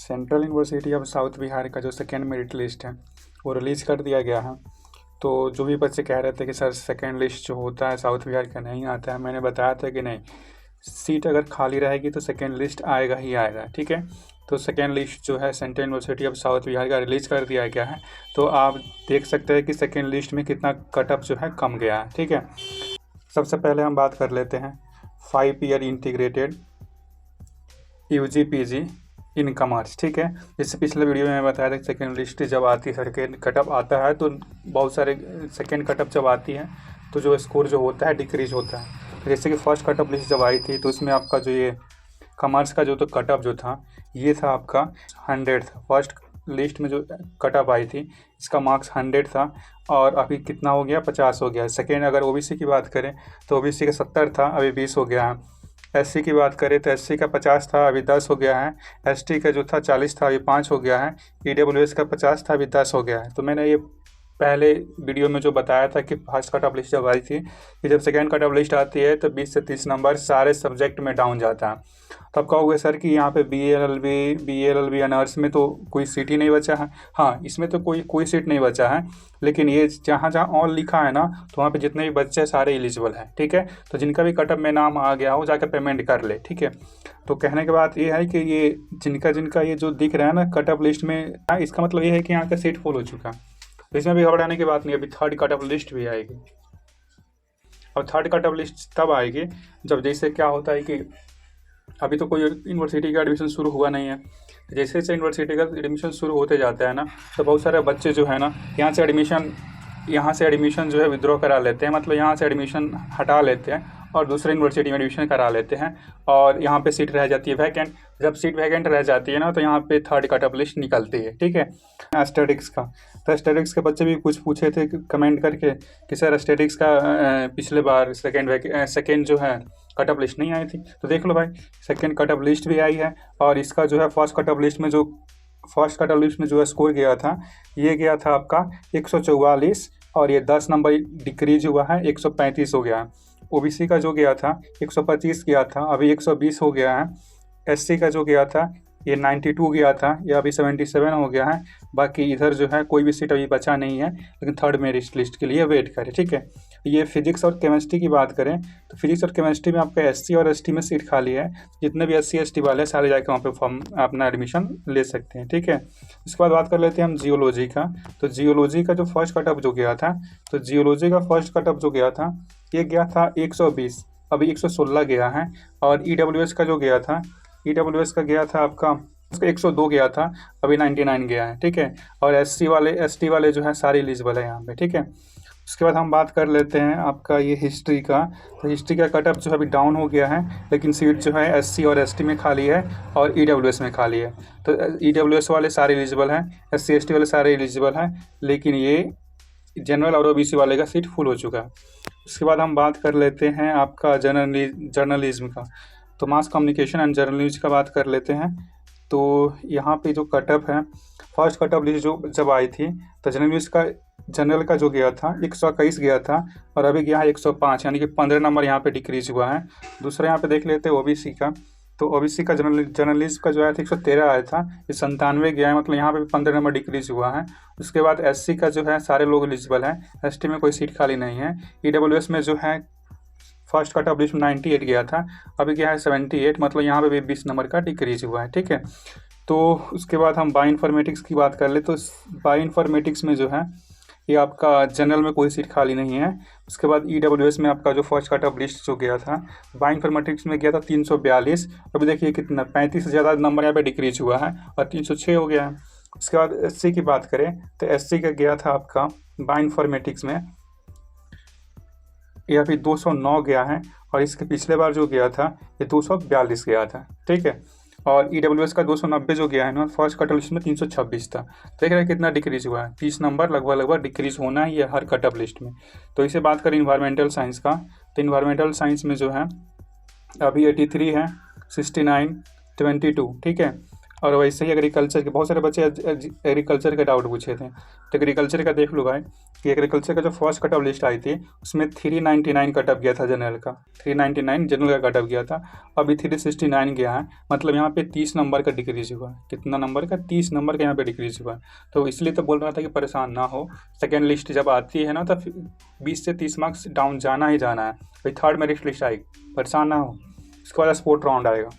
Central university of south Bihar का जो second merit list है वो रिलीज़ कर दिया गया है। तो जो भी बच्चे कह रहे थे कि सर सेकेंड लिस्ट जो होता है साउथ बिहार का नहीं आता है, मैंने बताया था कि नहीं, सीट अगर खाली रहेगी तो सेकेंड लिस्ट आएगा ही आएगा। ठीक है, तो सेकेंड लिस्ट जो है central university of south Bihar का रिलीज़ कर दिया गया है। तो आप देख सकते हैं कि सेकेंड लिस्ट में कितना कट ऑफ जो है कम गया है। ठीक है, सबसे पहले हम बात कर लेते हैं 5 year integrated UG PG in commerce. ठीक है, जैसे पिछले वीडियो में मैं बताया था सेकेंड लिस्ट जब आती है, सेकेंड कटअप आता है तो बहुत सारे सेकेंड कटअप जब आती है तो जो स्कोर जो होता है डिक्रीज होता है। तो जैसे कि फर्स्ट कटअप लिस्ट जब आई थी तो उसमें आपका जो ये कॉमर्स का जो तो कटअप जो था ये था आपका 100 था। फर्स्ट लिस्ट में जो कटअप आई थी इसका मार्क्स 100 था और अभी कितना हो गया, 50 हो गया। सेकेंड अगर OBC की बात करें तो OBC का 70 था, अभी 20 हो गया है। SC की बात करें तो SC का 50 था, अभी 10 हो गया है। ST का जो था 40 था, अभी 5 हो गया है। EWS का 50 था, अभी 10 हो गया है। तो मैंने ये पहले वीडियो में जो बताया था कि फर्स्ट कट ऑफ लिस्ट जब आई थी कि जब सेकेंड कट ऑफ लिस्ट आती है तो 20 से 30 नंबर सारे सब्जेक्ट में डाउन जाता है। तो आप कहोगे सर कि यहाँ पे BA ऑनर्स में तो कोई सीट ही नहीं बचा है। हाँ, इसमें तो कोई सीट नहीं बचा है, लेकिन ये जहाँ जहाँ ऑल लिखा है ना तो वहाँ पे जितने भी बच्चे हैं सारे एलिजिबल हैं। ठीक है, तो जिनका भी कट ऑफ में नाम आ गया हो जाकर पेमेंट कर ले। ठीक है, तो कहने के बाद ये है कि ये जिनका ये जो दिख रहा है ना कट ऑफ लिस्ट में, इसका मतलब ये है कि यहाँ का सीट फुल हो चुका है। तो इसमें भी घबराने की बात नहीं, अभी थर्ड कट ऑफ लिस्ट भी आएगी। और थर्ड कट ऑफ लिस्ट तब आएगी जब जैसे क्या होता है कि अभी तो कोई यूनिवर्सिटी का एडमिशन शुरू हुआ नहीं है। जैसे जैसे यूनिवर्सिटी का एडमिशन शुरू होते जाता है ना तो बहुत सारे बच्चे जो है ना यहाँ से एडमिशन जो है विड्रॉ करा लेते हैं, मतलब यहाँ से एडमिशन हटा लेते हैं और दूसरे यूनिवर्सिटी में एडमिशन करा लेते हैं और यहाँ पे सीट रह जाती है वैकेंट। जब सीट वैकेंट रह जाती है ना तो यहाँ पे थर्ड कट ऑफ लिस्ट निकलती है। ठीक है, एस्थेटिक्स का, तो एस्थेटिक्स के बच्चे भी कुछ पूछे थे कमेंट करके कि सर एस्थेटिक्स का पिछले बार सेकेंड जो है कट ऑफ लिस्ट नहीं आई थी। तो देख लो भाई, सेकेंड कट ऑफ लिस्ट भी आई है और इसका जो है फर्स्ट कट ऑफ लिस्ट में जो स्कोर गया था ये गया था आपका 144 और ये 10 नंबर डिक्रीज हुआ है, 135 हो गया है। OBC का जो गया था 125 गया था, अभी 120 हो गया है। SC का जो गया था ये 92 गया था, ये अभी 77 हो गया है। बाकी इधर जो है कोई भी सीट अभी बचा नहीं है, लेकिन थर्ड मेरिट लिस्ट के लिए वेट करें। ठीक है, ये फिजिक्स और केमिस्ट्री की बात करें तो फिजिक्स और केमिस्ट्री में आपका SC और ST में सीट खाली है। जितने भी SC ST वाले सारे जाकर वहाँ पे फॉर्म अपना एडमिशन ले सकते हैं। ठीक है, इसके बाद बात कर लेते हैं हम जियोलॉजी का। तो जियोलॉजी का जो फर्स्ट कट ऑफ जो गया था, तो जियोलॉजी का फर्स्ट कट ऑफ जो गया था ये गया था 120, अभी 116 गया है। और EWS का जो गया था, EWS का गया था आपका 102 गया था, अभी 99 गया है। ठीक है, और ST वाले जो है सारे एलिजिबल है यहाँ पे। ठीक है, उसके बाद हम बात कर लेते हैं आपका ये हिस्ट्री का। तो हिस्ट्री का कटअप जो है अभी डाउन हो गया है, लेकिन सीट जो है SC और ST में खाली है और EWS में खाली है। तो EWS वाले सारे एलिजिबल हैं, SC ST वाले सारे एलिजिबल हैं, लेकिन ये जनरल और OBC वाले का सीट फुल हो चुका है। उसके बाद हम बात कर लेते हैं आपका जर्नलिज्म का। तो मास कम्युनिकेशन एंड जर्नलिज्म का बात कर लेते हैं। तो यहाँ पे जो कटअप है, फर्स्ट कटअप लिस्ट जो जब आई थी तो जनरल का जो गया था 121 गया था और अभी गया है 105, यानी कि 15 नंबर यहाँ पे डिक्रीज हुआ है। दूसरा यहाँ पे देख लेते हैं OBC का। तो OBC का जर्नलिज्म का जो आया था 113 आया था, ये 97 गया है, मतलब यहाँ पे 15 नंबर डिक्रीज हुआ है। उसके बाद SC का जो है सारे लोग एलिजिबल हैं, ST में कोई सीट खाली नहीं है। EWS में जो है फर्स्ट कट ऑफ लिस्ट में 98 गया था, अभी गया है 78, मतलब यहाँ पे भी 20 नंबर का डिक्रीज हुआ है। ठीक है, तो उसके बाद हम बायो इन्फॉर्मेटिक्स की बात कर ले। तो बायो इन्फॉर्मेटिक्स में जो है ये आपका जनरल में कोई सीट खाली नहीं है। उसके बाद EWS में आपका जो फर्स्ट कट ऑफ लिस्ट जो गया था बायो इन्फॉर्मेटिक्स में गया था 342, अभी देखिए कितना 35 से ज़्यादा नंबर यहाँ पे डिक्रीज हुआ है और 306 हो गया है। उसके बाद SC की बात करें तो SC का गया था आपका बायो इन्फॉर्मेटिक्स में ये अभी 209 गया है और इसके पिछले बार जो गया था ये 242 गया था। ठीक है, और EWS का 290 जो गया है ना फर्स्ट कट ऑफ लिस्ट में 326 था। देख रहे हैं कितना डिक्रीज हुआ है, 30 नंबर लगभग डिक्रीज होना है ये हर कट ऑफ लिस्ट में। तो इसे बात करें इन्वायरमेंटल साइंस का, तो इन्वायरमेंटल साइंस में जो है अभी 83 है, 69, 22। ठीक है, और वैसे ही एग्रीकल्चर के बहुत सारे बच्चे एग्रीकल्चर का डाउट पूछे थे, तो एग्रीकल्चर का देख लो भाई कि एग्रीकल्चर का जो फर्स्ट कट ऑफ लिस्ट आई थी उसमें 399 कट ऑफ गया था जनरल का, 399 जनरल का कट ऑफ गया था, अभी 369 गया है। मतलब यहाँ पे 30 नंबर का डिक्रीज हुआ है। कितना नंबर का? 30 नंबर का यहाँ पे डिक्रीज हुआ है। तो इसलिए तो बोल रहा था कि परेशान ना हो, सेकेंड लिस्ट जब आती है ना तो 20 से 30 मार्क्स डाउन जाना ही जाना है। भाई थर्ड मेरिट लिस्ट आएगी, परेशान ना हो। उसके बाद स्पोर्ट राउंड आएगा।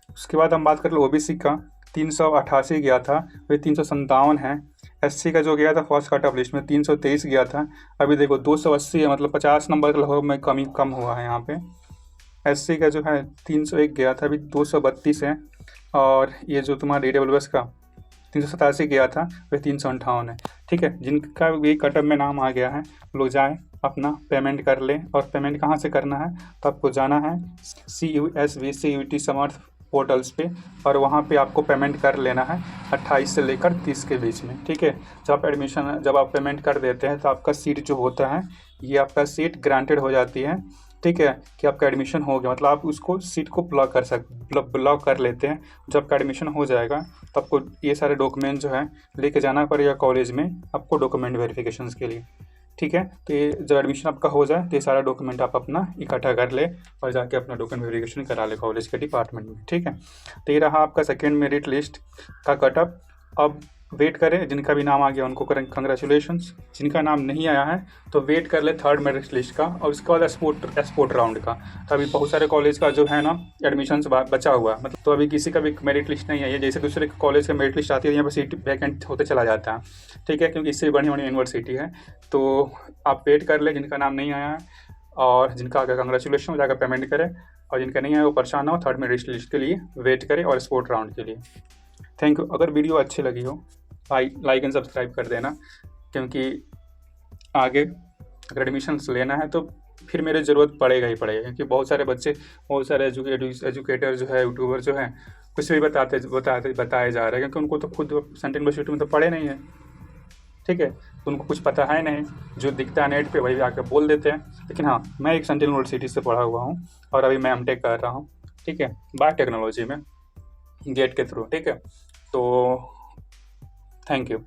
उसके बाद हम बात कर लो ओबीसी का, 388 गया था, वही 357 है। एससी का जो गया था फर्स्ट कट ऑफ लिस्ट में 323 गया था, अभी देखो 280 है, मतलब 50 नंबर का लगभग में कम हुआ है यहाँ पे। एससी का जो है 301 गया था, अभी 232 है। और ये जो तुम्हारा AWS का 387 गया था, वह 358 है। ठीक है, जिनका ये कट ऑफ में नाम आ गया है लोग जाएँ अपना पेमेंट कर लें। और पेमेंट कहाँ से करना है? तो आपको जाना है CUSVCUT समर्थ पोर्टल्स पे, और वहाँ पे आपको पेमेंट कर लेना है 28 से लेकर 30 के बीच में। ठीक है, जब आप पेमेंट कर देते हैं तो आपका सीट जो होता है, ये आपका सीट ग्रांटेड हो जाती है। ठीक है, कि आपका एडमिशन हो गया, मतलब आप उसको सीट को ब्लॉक कर लेते हैं। जब आपका एडमिशन हो जाएगा तो आपको ये सारे डॉक्यूमेंट जो है लेके जाना पड़ेगा कॉलेज में आपको डॉक्यूमेंट वेरिफिकेशन के लिए। ठीक है, तो ये जब एडमिशन आपका हो जाए तो ये सारा डॉक्यूमेंट आप अपना इकट्ठा कर ले और जाके अपना डॉक्यूमेंट वेरिफिकेशन करा ले कॉलेज के डिपार्टमेंट में। ठीक है, तो ये रहा आपका सेकेंड मेरिट लिस्ट का कटअप। अब वेट करें, जिनका भी नाम आ गया उनको करें कंग्रेचुलेशंस, जिनका नाम नहीं आया है तो वेट कर ले थर्ड मेरिट लिस्ट का और उसके बाद स्पोर्ट राउंड का। तो अभी बहुत सारे कॉलेज का जो है ना एडमिशन बचा हुआ है, मतलब तो अभी किसी का भी मेरिट लिस्ट नहीं है। जैसे दूसरे कॉलेज का मेरिट लिस्ट आती है यहाँ पर सीट वैकेंट होते चला जाता है। ठीक है, क्योंकि इससे भी बढ़िया यूनिवर्सिटी है। तो आप वेट कर ले, जिनका नाम नहीं आया है और जिनका आ गया कंग्रेचुलेशन, जाकर पेमेंट करें, और जिनका नहीं आया वो परेशान ना हो, थर्ड मेरिट लिस्ट के लिए वेट करें और स्पोर्ट राउंड के लिए। Thank you. अगर वीडियो अच्छी लगी हो लाइक एंड सब्सक्राइब कर देना, क्योंकि आगे अगर एडमिशन्स लेना है तो फिर मेरे ज़रूरत पड़ेगा ही पड़ेगा, क्योंकि बहुत सारे बच्चे, बहुत सारे एजुकेटर जो है, यूट्यूबर जो है, कुछ भी बताए जा रहे हैं, क्योंकि उनको तो खुद सेंट्रल यूनिवर्सिटी में तो पढ़े नहीं है। ठीक है, तो उनको कुछ पता है नहीं, जो दिखता है नेट पे वही आकर बोल देते हैं। लेकिन हाँ, मैं एक सेंट्रल यूनिवर्सिटी से पढ़ा हुआ हूँ और अभी मैं एमटेक कर रहा हूँ। ठीक है, बायोटेक्नोलॉजी में, गेट के थ्रू। ठीक है, तो थैंक यू।